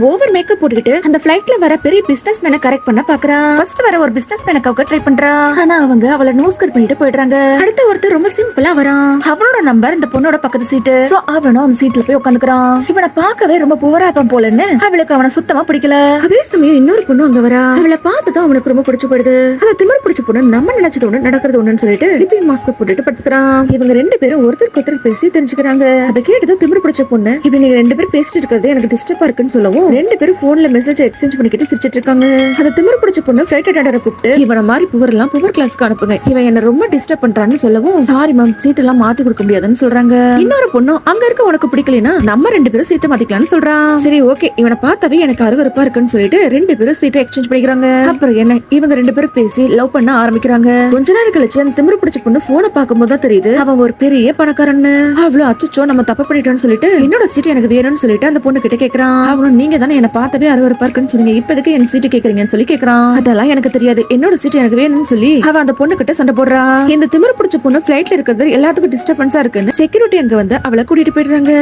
Over makeup போட்டுக்கிட்டு அந்த ஃபிளைட்ல வர பெரிய பிசினஸ் மேன கரெக்ட் பண்ண பாக்குறா. ஃபர்ஸ்ட் வர ஒரு பிசினஸ் மேன கவுக்க ட்ரை பண்றா. ஆனா அவங்க அவளை நோஸ்கர் பண்ணிட்டு போயிடுறாங்க. அடுத்த ஒருத்தர் ரொம்ப சிம்பிளா வரான். அவனோட நம்பர் இந்த பொண்ணோட பக்கத்து சீட்டு. சோ அவனும் அந்த சீட்ல போய் உட்காந்துக்கிறான். இவனை பார்க்கவே ரொம்ப புவராப்பம் போலன்னு அவளுக்கு அவனை சுத்தமா பிடிக்கல. அதே சமயம் இன்னொரு பொண்ணு அங்க வரா. அவளை பார்த்ததும் அவனுக்கு ரொம்ப பிடிச்சு போயிடுது. அந்த திமிர் பிடிச்ச பொண்ணு நம்ம நினைச்சது ஒண்ணு நடக்கிறது ஒண்ணுன்னு சொல்லிட்டு ஸ்லீப்பிங் மாஸ்க் போட்டுட்டு படுத்துக்கிறான். இவங்க ரெண்டு பேரும் ஒருத்தருக்கு ஒருத்தர் பேசி தெரிஞ்சுக்கிறாங்க. அதை கேட்டதும் திமிர் பிடிச்ச பொண்ணு இப்ப நீங்க ரெண்டு பேரும் பேசிட்டு இருக்கிறது எனக்கு டிஸ்டர்பா இருக்குன்னு சொல்லவும் ரெண்டு பேரும் போன்ல மெசேஜ் எக்ஸ்சேஞ்ச் பண்ணிக்கிட்டு சிரிச்சிட்டு இருக்காங்க. அந்த திமிர் பிடிச்ச பொண்ணு ஃபிளைட் அட்டெண்டரை கூப்பிட்டு இவன மாதிரி புவர் கிளாஸ்க்கு அனுப்புங்க, இவன் என்ன ரொம்ப டிஸ்டர்ப் பண்றான்னு சொல்லவும் சாரி மேம் சீட் எல்லாம் மாத்தி கொடுக்க முடியாதுன்னு சொல்றாங்க. இன்னொரு பொண்ணு அங்க இருக்க உனக்கு பிடிக்கலனா நம்ம ரெண்டு பேரும் சீட்டை மாத்திக்கலாம்னு சொல்றான். சரி ஓகே இவனை பார்த்தாவே எனக்கு அருவருப்பா இருக்குன்னு சொல்லிட்டு ரெண்டு பேரும் சீட்டை எக்ஸ்சேஞ்ச் பண்ணிக்கிறாங்க. அப்புறம் என்ன இவங்க ரெண்டு பேரும் பேசி லவ் பண்ண ஆரம்பிக்கிறாங்க. கொஞ்ச நேரம் கழிச்சு அந்த திமிர் பிடிச்ச பொண்ணு போனை பார்க்கும்போது தான் தெரியுது அவன் ஒரு பெரிய பணக்காரன்னு. அவ்வளவு அச்சோ நம்ம தப்பு பண்ணிட்டோம்னு சொல்லிட்டு என்னோட சீட் எனக்கு வேணும்னு சொல்லிட்டு அந்த பொண்ணு கிட்ட கேக்குறான். அவனும் நீங்க தானே என்ன பார்த்தவே அருவருப்பா இருக்குன்னு சொன்னீங்க, இப்ப எதுக்கு என் சீட்டு கேக்குறீங்கன்னு சொல்லி கேக்குறான். அதெல்லாம் எனக்கு தெரியாது, என்னோட சீட் எனக்கு வேணும்னு சொல்லி அவன் அந்த பொண்ணு கிட்ட சண்டை போடுறா. இந்த திமிர் பிடிச்ச பொண்ணு பிளைட்ல இருக்கிறது எல்லாத்துக்கும் டிஸ்டர்பன்ஸா இருக்குன்னு செக்யூரிட்டி அங்க வந்து அவளை கூட்டிட்டு போயிடுறாங்க.